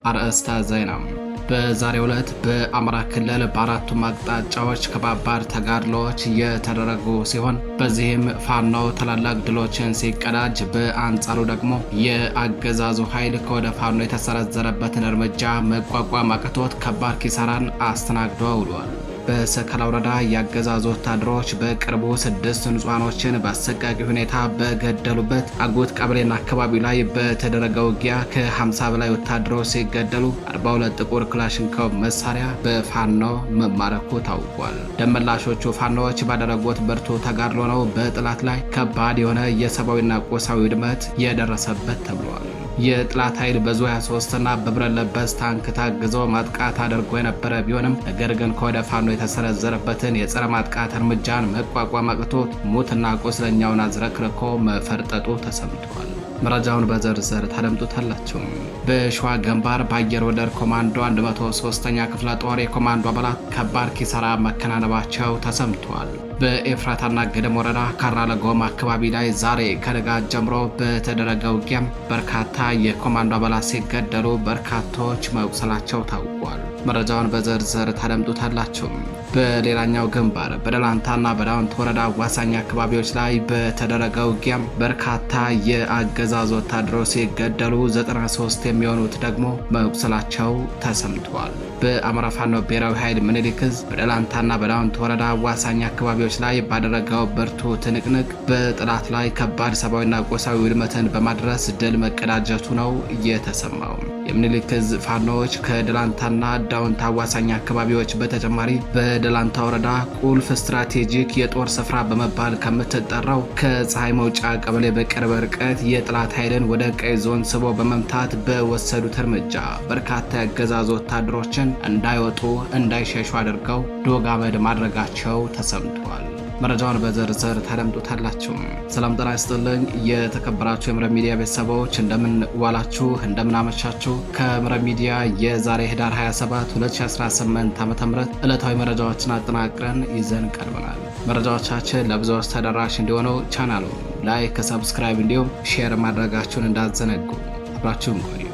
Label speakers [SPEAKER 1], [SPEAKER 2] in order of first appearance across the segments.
[SPEAKER 1] አርዕስተ ዜና። በዛሬው ዕለት በአማራ ክልል በአራቱም አቅጣጫዎች ከባባድ ተጋድሎዎች የተደረጉ ሲሆን በዚህም ፋኖ ታላላቅ ድሎችን ሲቀዳጅ፣ በአንጻሩ ደግሞ የአገዛዙ ኃይል ከወደ ፋኖ የተሰነዘረበትን እርምጃ መቋቋም አቅቶት ከባድ ኪሳራን አስተናግዶ ውሏል። በሰከላ ወረዳ የአገዛዙ ወታደሮች በቅርቡ 6 ንጹሃኖችን በአሰቃቂ ሁኔታ በገደሉበት አጎት ቀበሌና አካባቢው ላይ በተደረገ ውጊያ ከ50 በላይ ወታደሮች ሲገደሉ 42 ጥቁር ክላሽንኮቭ መሳሪያ በፋኖ መማረኩ ታውቋል። ደመላሾቹ ፋኖዎች ባደረጉት ብርቱ ተጋድሎ ነው በጥላት ላይ ከባድ የሆነ የሰብአዊና ቁሳዊ ውድመት የደረሰበት ተብሏል። የጥላት ኃይል በዙ 23 እና በብረት ለበስ ታንክ ታግዞ ማጥቃት አድርጎ የነበረ ቢሆንም ነገር ግን ከወደ ፋኖ የተሰነዘረበትን የጸረ ማጥቃት እርምጃን መቋቋም አቅቶት ሙትና ቁስለኛውን አዝረክርኮ መፈርጠጡ ተሰምቷል። መረጃውን በዝርዝር ታደምጡታላችሁ። በሸዋ ግንባር በአየር ወለድ ኮማንዶ 103ኛ ክፍለ ጦር የኮማንዶ አባላት ከባድ ኪሳራ መከናነባቸው ተሰምቷል። በኤፍራታና ገደም ወረዳ ካራለጎም አካባቢ ላይ ዛሬ ከንጋት ጀምሮ በተደረገ ውጊያም በርካታ የኮማንዶ አባላት ሲገደሉ በርካቶች መቁሰላቸው ታውቋል። መረጃውን በዝርዝር ታደምጡታላችሁ። በሌላኛው ግንባር በደላንታና በዳውንት ወረዳ አዋሳኝ አካባቢዎች ላይ በተደረገ ውጊያም በርካታ የአገዛዝ ወታደሮች ሲገደሉ 93 የሚሆኑት ደግሞ መቁሰላቸው ተሰምቷል። በአማራ ፋኖ ብሔራዊ ኃይል ምኒልክ ዕዝ በደላንታና በዳውንት ወረዳ አዋሳኝ አካባቢዎች ላይ ባደረገው ብርቱ ትንቅንቅ በጥላት ላይ ከባድ ሰብአዊና ቁሳዊ ውድመትን በማድረስ ድል መቀዳጀቱ ነው የተሰማው። የምኒልክ ዕዝ ፋኖዎች ከደላንታና ዳውንት አዋሳኝ አካባቢዎች በተጨማሪ በደላንታ ወረዳ ቁልፍ ስትራቴጂክ የጦር ስፍራ በመባል ከምትጠራው ከፀሐይ መውጫ ቀበሌ በቅርብ ርቀት የጥላት ኃይልን ወደ ቀይ ዞን ስቦ በመምታት በወሰዱት እርምጃ በርካታ የአገዛዙ ወታደሮችን እንዳይወጡ እንዳይሸሹ አድርገው ዶግ አመድ ማድረጋቸው ተሰምቷል። መረጃውን በዝርዝር ታደምጡታላችሁ። ሰላም ጤና ይስጥልኝ። የተከበራችሁ የምረብ ሚዲያ ቤተሰቦች እንደምን ዋላችሁ፣ እንደምን አመሻችሁ። ከምረብ ሚዲያ የዛሬ ህዳር 27 2018 ዓ.ም ዕለታዊ መረጃዎችን አጠናቅረን ይዘን ቀርበናል። መረጃዎቻችን ለብዙዎች ተደራሽ እንዲሆኑ ቻናሉ ላይክ፣ ሰብስክራይብ እንዲሁም ሼር ማድረጋችሁን እንዳትዘነጉ። አብራችሁን ቆዩ።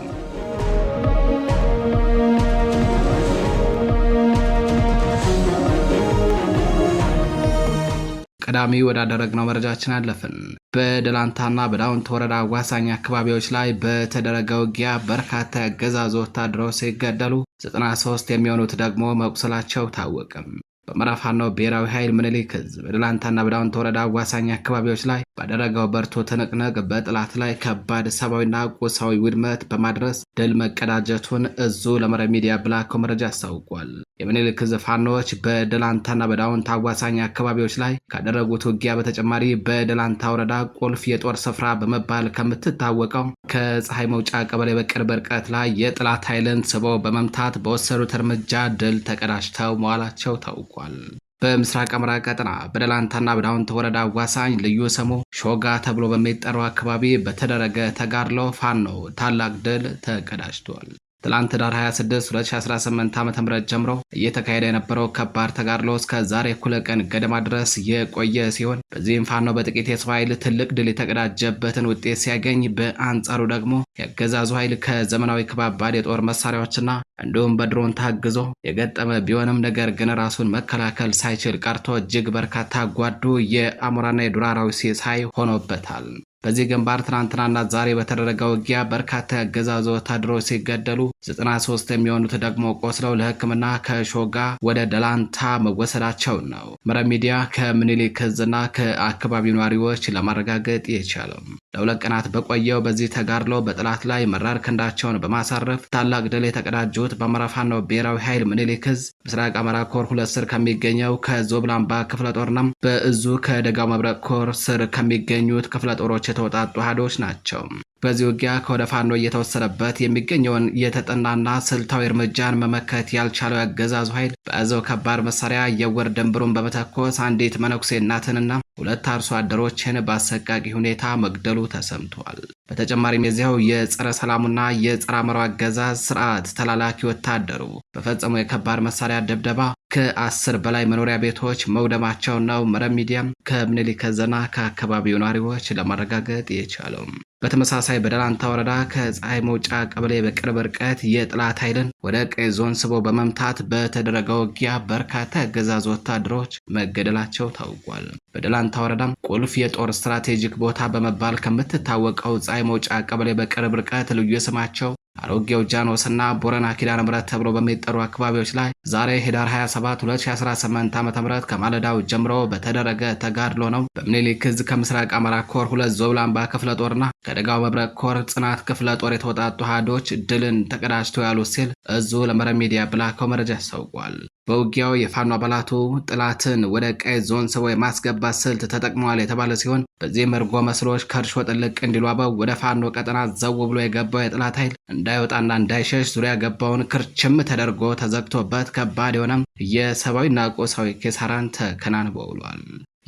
[SPEAKER 1] ቀዳሚ ወዳደረግነው መረጃችን አለፍን። በደላንታና በዳውንት ወረዳ አዋሳኝ አካባቢዎች ላይ በተደረገ ውጊያ በርካታ የአገዛዙ ወታደሮች ሲገደሉ 93 የሚሆኑት ደግሞ መቁሰላቸው ታወቀም። በአማራ ፋኖ ብሔራዊ ኃይል ምኒልክ ዕዝ በደላንታና በዳውንት ወረዳ አዋሳኝ አካባቢዎች ላይ ባደረገው ብርቱ ትንቅንቅ በጥላት ላይ ከባድ ሰብአዊና ቁሳዊ ውድመት በማድረስ ድል መቀዳጀቱን እዙ ለመረብ ሚዲያ በላከው መረጃ አስታውቋል። የምኒልክ ዕዝ ፋኖዎች በደላንታና በዳውንት አዋሳኝ አካባቢዎች ላይ ካደረጉት ውጊያ በተጨማሪ በደላንታ ወረዳ ቁልፍ የጦር ስፍራ በመባል ከምትታወቀው ከፀሐይ መውጫ ቀበሌ በቅርብ ርቀት ላይ የጥላት ኃይልን ስበው በመምታት በወሰዱት እርምጃ ድል ተቀዳጅተው መዋላቸው ታውቋል። በምስራቅ አማራ ቀጠና በደላንታና በዳውንት ወረዳ አዋሳኝ ልዩ ስሙ ሾጋ ተብሎ በሚጠራው አካባቢ በተደረገ ተጋድሎ ፋኖ ታላቅ ድል ተቀዳጅቷል። ትላንት ዳር 26 2018 ዓ.ም ጀምሮ እየተካሄደ የነበረው ከባድ ተጋድሎ እስከ ዛሬ እኩለ ቀን ገደማ ድረስ የቆየ ሲሆን በዚህም ፋኖ በጥቂት የሰው ኃይል ትልቅ ድል የተቀዳጀበትን ውጤት ሲያገኝ፣ በአንጻሩ ደግሞ የአገዛዙ ኃይል ከዘመናዊ ከባባድ የጦር መሳሪያዎችና እንዲሁም በድሮን ታግዞ የገጠመ ቢሆንም ነገር ግን ራሱን መከላከል ሳይችል ቀርቶ እጅግ በርካታ ጓዱ የአሞራና የዱር አራዊት ሲሳይ ሆኖበታል። በዚህ ግንባር ትናንትናና ዛሬ በተደረገ ውጊያ በርካታ የአገዛዙ ወታደሮች ሲገደሉ 93 የሚሆኑት ደግሞ ቆስለው ለሕክምና ከሾጋ ወደ ደላንታ መወሰዳቸው ነው መረብ ሚዲያ ከምኒልክ ዕዝና ከአካባቢው ነዋሪዎች ለማረጋገጥ የቻለው። ለሁለት ቀናት በቆየው በዚህ ተጋድሎ በጥላት ላይ መራር ክንዳቸውን በማሳረፍ ታላቅ ድል የተቀዳጁት በአማራ ፋኖ ብሔራዊ ኃይል ምኒልክ ዕዝ ምስራቅ አማራ ኮር 2 ስር ከሚገኘው ከዞብላምባ ክፍለ ጦርና በእዙ ከደጋው መብረቅ ኮር ስር ከሚገኙት ክፍለ ጦሮች የተወጣጡ አሃዶች ናቸው። በዚህ ውጊያ ከወደ ፋኖ እየተወሰደበት የሚገኘውን የተጠናና ስልታዊ እርምጃን መመከት ያልቻለው ያገዛዙ ኃይል በያዘው ከባድ መሳሪያ የወር ድንብሩን በመተኮስ አንዲት መነኩሴ እናትንና 2 አርሶ አደሮችን በአሰቃቂ ሁኔታ መግደሉ ተሰምቷል። በተጨማሪም የዚያው የጸረ ሰላሙና የጸረ አማራው አገዛዝ ስርዓት ተላላኪ ወታደሩ በፈጸሙ የከባድ መሳሪያ ድብደባ ከ10 በላይ መኖሪያ ቤቶች መውደማቸው ነው መረብ ሚዲያም ከምኒልክ ዕዝና ከአካባቢው ነዋሪዎች ለማረጋገጥ የቻለው። በተመሳሳይ በደላንታ ወረዳ ከፀሐይ መውጫ ቀበሌ በቅርብ ርቀት የጠላት ኃይልን ወደ ቀይ ዞን ስቦ በመምታት በተደረገው ውጊያ በርካታ የአገዛዙ ወታደሮች መገደላቸው ታውቋል። በደላንታ ወረዳም ቁልፍ የጦር ስትራቴጂክ ቦታ በመባል ከምትታወቀው ፀሐይ መውጫ ቀበሌ በቅርብ ርቀት ልዩ ስማቸው አሮጌው ጃኖስና ቦረና ኪዳነ ምሕረት ተብሎ በሚጠሩ አካባቢዎች ላይ ዛሬ ህዳር 27 2018 ዓ.ም ከማለዳው ጀምሮ በተደረገ ተጋድሎ ነው በምኒልክ ዕዝ ከምስራቅ አማራ ኮር 2 ዞብላምባ ክፍለ ጦርና ከደጋው መብረቅ ኮር ጽናት ክፍለ ጦር የተወጣጡ ሀዶች ድልን ተቀዳጅተው ያሉት ሲል እዙ ለመረብ ሚዲያ በላከው መረጃ አስታውቋል። በውጊያው የፋኖ አባላቱ ጥላትን ወደ ቀይ ዞን ስቦ የማስገባት ስልት ተጠቅመዋል የተባለ ሲሆን በዚህም እርጎ መስሎች ከእርሾ ጥልቅ እንዲሉ አበው ወደ ፋኖ ቀጠና ዘው ብሎ የገባው የጠላት ኃይል እንዳይወጣና እንዳይሸሽ ዙሪያ ገባውን ክርችም ተደርጎ ተዘግቶበት ከባድ የሆነም የሰብአዊና ቁሳዊ ኪሳራን ተከናንቦ ውሏል።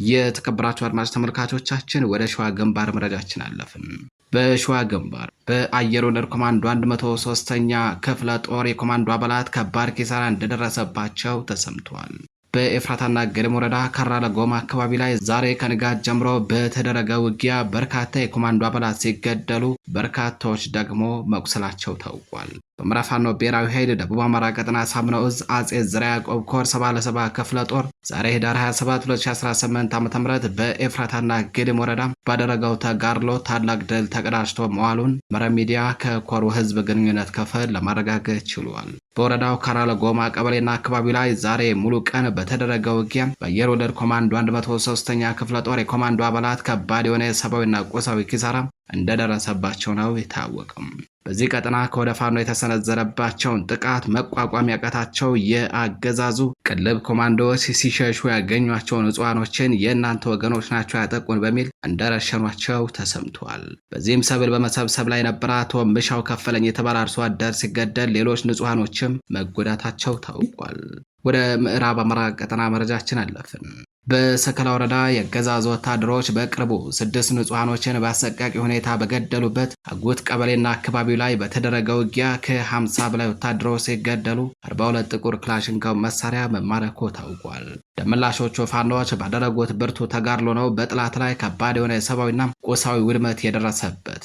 [SPEAKER 1] የተከበራችሁ አድማጭ ተመልካቾቻችን ወደ ሸዋ ግንባር መረጃችን አለፍን። በሸዋ ግንባር በአየር ወለድ ኮማንዶ 103ኛ ክፍለ ጦር የኮማንዶ አባላት ከባድ ኪሳራ እንደደረሰባቸው ተሰምቷል። በኤፍራታና ገደም ወረዳ ካራ ለጎማ አካባቢ ላይ ዛሬ ከንጋት ጀምሮ በተደረገ ውጊያ በርካታ የኮማንዶ አባላት ሲገደሉ በርካታዎች ደግሞ መቁሰላቸው ታውቋል። በአማራ ፋኖ ብሔራዊ ኃይል ደቡብ አማራ ቀጠና ሳምነው ዕዝ አጼ ዘርዓ ያዕቆብ ኮር 77 ክፍለ ጦር ዛሬ ህዳር 27 2018 ዓ.ም በኤፍራታና ገደም ወረዳ ባደረገው ተጋድሎ ታላቅ ድል ተቀዳጅቶ መዋሉን መረብ ሚዲያ ከኮሩ ህዝብ ግንኙነት ክፍል ለማረጋገጥ ችሏል። በወረዳው ካራ ለጎማ ቀበሌና አካባቢ ላይ ዛሬ ሙሉ ቀን በተደረገ ውጊያ በአየር ወለድ ኮማንዶ 103ኛ ክፍለ ጦር የኮማንዶ አባላት ከባድ የሆነ የሰብአዊና ቁሳዊ ኪሳራ እንደደረሰባቸው ነው የታወቀው። በዚህ ቀጠና ከወደ ፋኖ የተሰነዘረባቸውን ጥቃት መቋቋም ያቃታቸው የአገዛዙ ቅልብ ኮማንዶዎች ሲሸሹ ያገኟቸውን ንጹሃኖችን የእናንተ ወገኖች ናቸው ያጠቁን በሚል እንደረሸኗቸው ተሰምቷል። በዚህም ሰብል በመሰብሰብ ላይ የነበረ አቶ ምሻው ከፈለኝ የተባለ አርሶ አደር ሲገደል ሌሎች ንጹሃኖችም መጎዳታቸው ታውቋል። ወደ ምዕራብ አማራ ቀጠና መረጃችን አለፍን። በሰከላ ወረዳ የአገዛዙ ወታደሮች በቅርቡ 6 ንጹሃኖችን በአሰቃቂ ሁኔታ በገደሉበት አጉት ቀበሌና አካባቢው ላይ በተደረገ ውጊያ ከ50 በላይ ወታደሮች ሲገደሉ 42 ጥቁር ክላሽንኮቭ መሳሪያ መማረኩ ታውቋል። ደመላሾቹ ፋኖች ባደረጉት ብርቱ ተጋድሎ ነው በጥላት ላይ ከባድ የሆነ የሰብአዊና ቁሳዊ ውድመት የደረሰበት።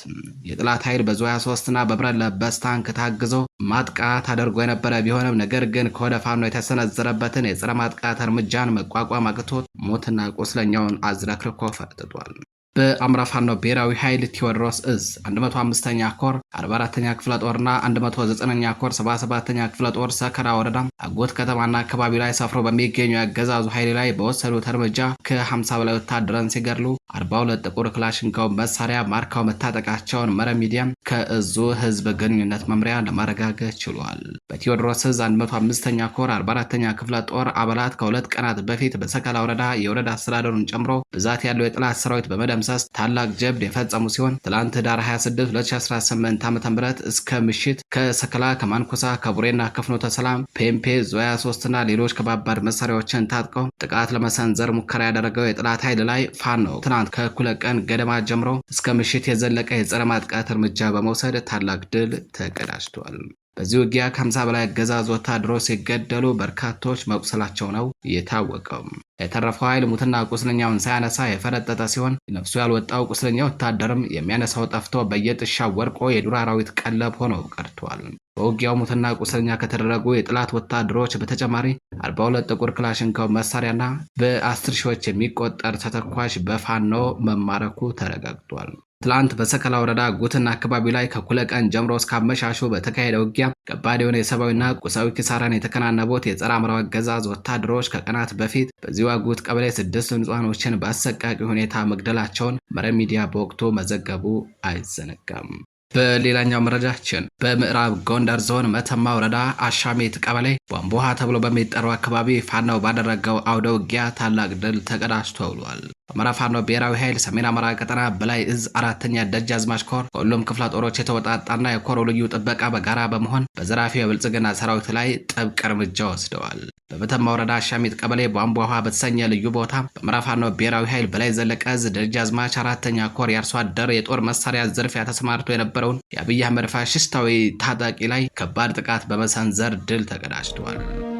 [SPEAKER 1] የጥላት ኃይል በዙ 23ና በብረት ለበስ ታንክ ታግዞ ማጥቃት አድርጎ የነበረ ቢሆንም ነገር ግን ከወደ ፋኖ የተሰነዘረበትን የጸረ ማጥቃት እርምጃን መቋቋም አቅቶት ሞትና ቁስለኛውን አዝረክርኮ ፈርጥቷል። በአማራ ፋኖ ብሔራዊ ኃይል ቴዎድሮስ ዕዝ 105ኛ ኮር 44ኛ ክፍለ ጦርና 109ኛ ኮር 77ኛ ክፍለ ጦር ሰከራ ወረዳ አጎት ከተማና አካባቢ ላይ ሰፍሮ በሚገኙ የአገዛዙ ኃይል ላይ በወሰዱት እርምጃ ከ50 በላይ ወታደራን ሲገድሉ 42 ጥቁር ክላሽንኮቭ መሳሪያ ማርከው መታጠቃቸውን መረብ ሚዲያ ከእዙ ህዝብ ግንኙነት መምሪያ ለማረጋገጥ ችሏል። በቴዎድሮስ ዕዝ 105ኛ ኮር 44ኛ ክፍለ ጦር አባላት ከ2 ቀናት በፊት በሰከላ ወረዳ የወረዳ አስተዳደሩን ጨምሮ ብዛት ያለው የጠላት ሰራዊት በመደምሰስ ታላቅ ጀብድ የፈጸሙ ሲሆን ትላንት ዳር 26 2018 ዓ.ም እስከ ምሽት ከሰከላ ከማንኩሳ ከቡሬና ከፍኖተ ሰላም ፔምፔ ዞያ 3 እና ሌሎች ከባባድ መሳሪያዎችን ታጥቀው ጥቃት ለመሰንዘር ሙከራ ያደረገው የጠላት ኃይል ላይ ፋኖ ትናንት ከእኩለ ቀን ገደማ ጀምሮ እስከ ምሽት የዘለቀ የጸረ ማጥቃት እርምጃ በመውሰድ ታላቅ ድል ተቀዳጅቷል። በዚህ ውጊያ ከ50 በላይ አገዛዙ ወታደሮች ሲገደሉ በርካቶች መቁሰላቸው ነው የታወቀው። የተረፈው ኃይል ሙትና ቁስለኛውን ሳያነሳ የፈረጠጠ ሲሆን ነፍሱ ያልወጣው ቁስለኛ ወታደርም የሚያነሳው ጠፍቶ በየጥሻው ወርቆ የዱር አራዊት ቀለብ ሆኖ ቀርቷል። በውጊያው ሙትና ቁስለኛ ከተደረጉ የጥላት ወታደሮች በተጨማሪ 42 ጥቁር ክላሽንኮቭ መሳሪያና በ10 ሺዎች የሚቆጠር ተተኳሽ በፋኖ መማረኩ ተረጋግጧል። ትላንት በሰከላ ወረዳ ጉትና አካባቢ ላይ ከኩለ ቀን ጀምሮ እስከ አመሻሹ በተካሄደ ውጊያ ከባድ የሆነ የሰብአዊና ቁሳዊ ኪሳራን የተከናነቡት የጸረ አማራው አገዛዝ ወታደሮች ከቀናት በፊት በዚሁ አጉት ቀበሌ 6 ንጹሃኖችን በአሰቃቂ ሁኔታ መግደላቸውን መረብ ሚዲያ በወቅቱ መዘገቡ አይዘነጋም። በሌላኛው መረጃችን በምዕራብ ጎንደር ዞን መተማ ወረዳ አሻሜት ቀበሌ ቧንቧ ተብሎ በሚጠራው አካባቢ ፋኖ ባደረገው አውደ ውጊያ ታላቅ ድል ተቀዳጅቶ ውሏል። አማራ ፋኖ ብሔራዊ ኃይል ሰሜን አማራ ቀጠና በላይ ዕዝ 4ኛ ደጃዝማች ኮር ከሁሉም ክፍለ ጦሮች የተወጣጣና የኮሩ ልዩ ጥበቃ በጋራ በመሆን በዘራፊው የብልጽግና ሰራዊት ላይ ጥብቅ እርምጃ ወስደዋል። በመተማ ወረዳ አሻሜት ቀበሌ ቧንቧ በተሰኘ ልዩ ቦታ በአማራ ፋኖ ብሔራዊ ኃይል በላይ ዘለቀ ዕዝ ደጃዝማች 4ኛ ኮር የአርሶ አደር የጦር መሳሪያ ዝርፊያ ተሰማርቶ የነበረውን የአብይ አህመድ ፋሽስታዊ ታጣቂ ላይ ከባድ ጥቃት በመሰንዘር ድል ተቀዳጅቷል።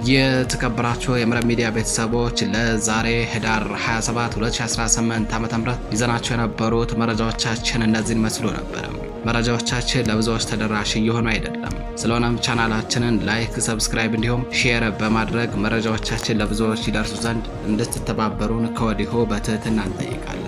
[SPEAKER 1] የተከበራችሁ የመረብ ሚዲያ ቤተሰቦች ለዛሬ ህዳር 27 2018 ዓ.ም ይዘናቸው የነበሩት መረጃዎቻችን እነዚህን መስሎ ነበር። መረጃዎቻችን ለብዙዎች ተደራሽ እየሆኑ አይደለም። ስለሆነም ቻናላችንን ላይክ፣ ሰብስክራይብ እንዲሁም ሼር በማድረግ መረጃዎቻችን ለብዙዎች ይደርሱ ዘንድ እንድትተባበሩን ከወዲሁ በትህትና እንጠይቃለን።